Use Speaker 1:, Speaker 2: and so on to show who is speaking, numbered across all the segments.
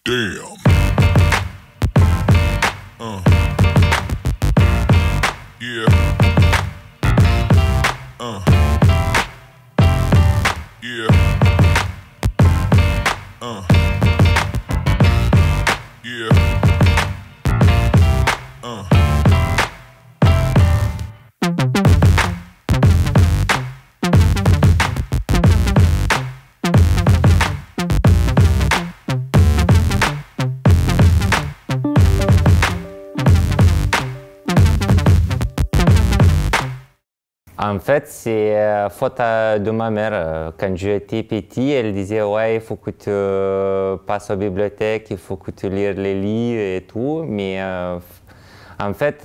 Speaker 1: Damn. Yeah. Yeah. Yeah.
Speaker 2: En fait, c'est faute de ma mère. Quand j'étais petit, elle disait « Ouais, il faut que tu passes aux bibliothèques, il faut que tu lises les livres et tout. » Mais en fait,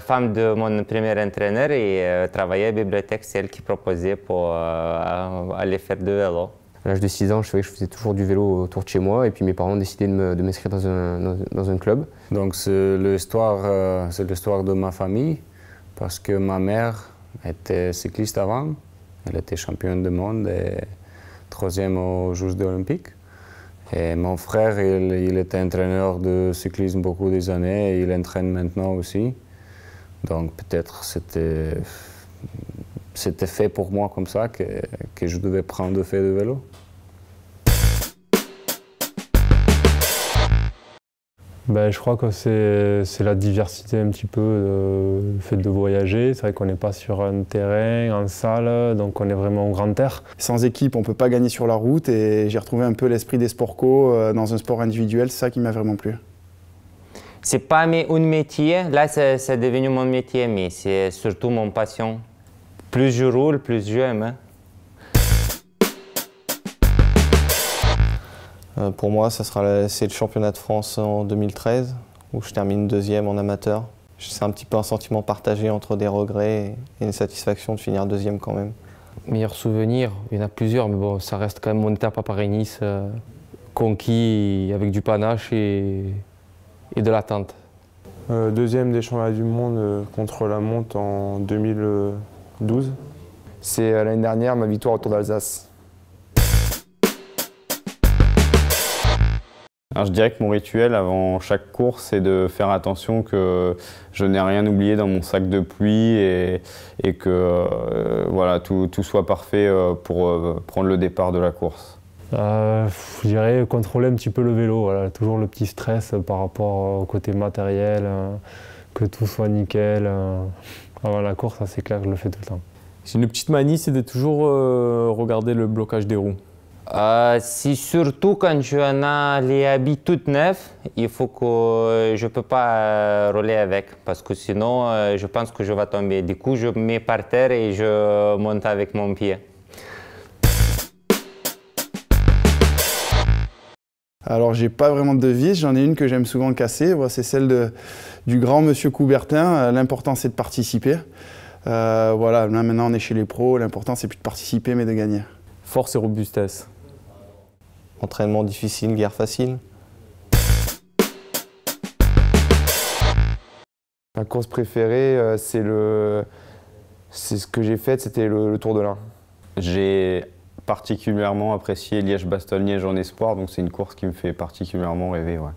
Speaker 2: femme de mon premier entraîneur et travaillait à la bibliothèque, c'est elle qui proposait pour aller faire du vélo.
Speaker 3: À l'âge de 6 ans, je savais que je faisais toujours du vélo autour de chez moi et puis mes parents ont décidé de m'inscrire dans un club.
Speaker 4: Donc c'est l'histoire de ma famille parce que ma mère était cycliste avant. Elle était championne du monde et troisième aux Jeux olympiques. Et mon frère, il était entraîneur de cyclisme beaucoup des années et il entraîne maintenant aussi. Donc peut-être c'était fait pour moi comme ça que je devais prendre de faire du vélo.
Speaker 5: Ben, je crois que c'est la diversité un petit peu, le fait de voyager. C'est vrai qu'on n'est pas sur un terrain, en salle, donc on est vraiment au grand air.
Speaker 6: Sans équipe, on ne peut pas gagner sur la route et j'ai retrouvé un peu l'esprit des sports co dans un sport individuel, c'est ça qui m'a vraiment plu.
Speaker 2: C'est pas un métier, là c'est devenu mon métier, mais c'est surtout mon passion. Plus je roule, plus j'aime. Hein.
Speaker 7: Pour moi, c'est le championnat de France en 2013, où je termine deuxième en amateur. C'est un petit peu un sentiment partagé entre des regrets et une satisfaction de finir deuxième quand même.
Speaker 3: Meilleurs souvenirs, il y en a plusieurs, mais bon, ça reste quand même mon étape à Paris-Nice, conquis avec du panache et de l'attente.
Speaker 8: Deuxième des championnats du monde contre la montre en 2012.
Speaker 9: C'est l'année dernière ma victoire au Tour d'Alsace.
Speaker 4: Alors, je dirais que mon rituel avant chaque course, c'est de faire attention que je n'ai rien oublié dans mon sac de pluie et que voilà, tout soit parfait pour prendre le départ de la course.
Speaker 5: Je dirais contrôler un petit peu le vélo, voilà. Toujours le petit stress par rapport au côté matériel, que tout soit nickel. Avant la course, c'est clair que je le fais tout le temps.
Speaker 10: J'ai une petite manie, c'est de toujours regarder le blocage des roues.
Speaker 2: C'est surtout quand je ai les habits tout neufs, il faut que je ne peux pas rouler avec parce que sinon je pense que je vais tomber. Du coup, je mets par terre et je monte avec mon pied.
Speaker 6: Alors j'ai pas vraiment de devise, j'en ai une que j'aime souvent casser, c'est celle du grand monsieur Coubertin. L'important c'est de participer. Voilà, là maintenant on est chez les pros, l'important c'est plus de participer mais de gagner.
Speaker 10: Force et robustesse.
Speaker 7: Entraînement difficile, guerre facile.
Speaker 9: Ma course préférée, c'est ce que j'ai fait, c'était le Tour de l'Ain.
Speaker 4: J'ai particulièrement apprécié Liège-Bastogne-Liège en espoir, donc c'est une course qui me fait particulièrement rêver. Ouais.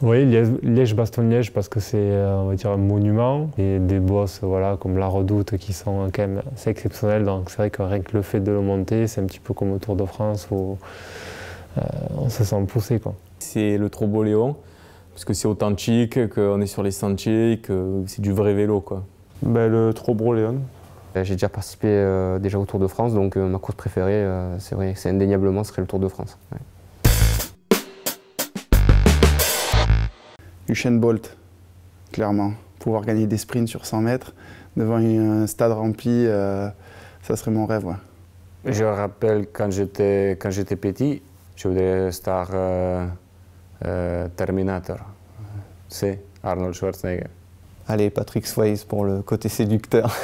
Speaker 5: Oui, Liège-Bastogne-Liège parce que c'est on va dire un monument et des bosses voilà, comme la Redoute qui sont quand même assez exceptionnelles. Donc c'est vrai que rien que le fait de le monter, c'est un petit peu comme au Tour de France où on se sent poussé, quoi.
Speaker 10: C'est le Trobo-Léon parce que c'est authentique, qu'on est sur les sentiers, que c'est du vrai vélo, quoi.
Speaker 8: Le Trobo-Léon.
Speaker 3: J'ai déjà participé déjà au Tour de France, donc ma course préférée, c'est vrai, c'est indéniablement serait le Tour de France. Ouais.
Speaker 6: Usain Bolt, clairement. Pouvoir gagner des sprints sur 100 mètres devant un stade rempli, ça serait mon rêve. Ouais.
Speaker 4: Je me rappelle quand j'étais petit, je voulais être Terminator. C'est Arnold Schwarzenegger.
Speaker 7: Allez, Patrick Swayze pour le côté séducteur.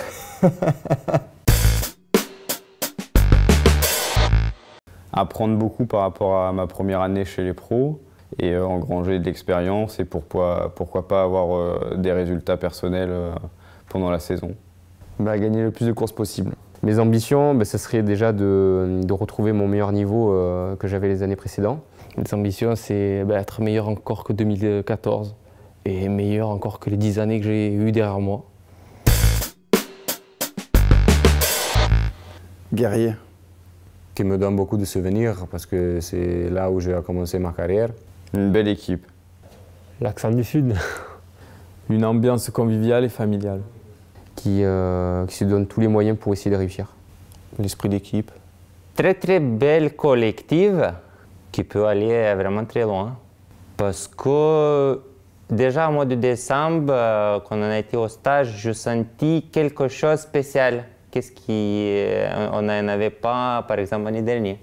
Speaker 4: Apprendre beaucoup par rapport à ma première année chez les pros et engranger de l'expérience et pourquoi pas avoir des résultats personnels pendant la saison.
Speaker 9: Gagner le plus de courses possible.
Speaker 11: Mes ambitions, ben, ce serait déjà de retrouver mon meilleur niveau que j'avais les années précédentes.
Speaker 3: Mes ambitions, c'est être meilleur encore que 2014 et meilleur encore que les 10 années que j'ai eues derrière moi.
Speaker 6: Guerrier.
Speaker 4: Qui me donne beaucoup de souvenirs parce que c'est là où j'ai commencé ma carrière.
Speaker 9: Une belle équipe.
Speaker 5: L'accent du Sud.
Speaker 10: Une ambiance conviviale et familiale.
Speaker 11: Qui se donne tous les moyens pour essayer de réussir.
Speaker 7: L'esprit d'équipe.
Speaker 2: Très très belle collective qui peut aller vraiment très loin. Parce que déjà au mois de décembre, quand on a été au stage, je sentis quelque chose de spécial. Qu'est-ce qu'on n'avait pas, par exemple, l'année dernière.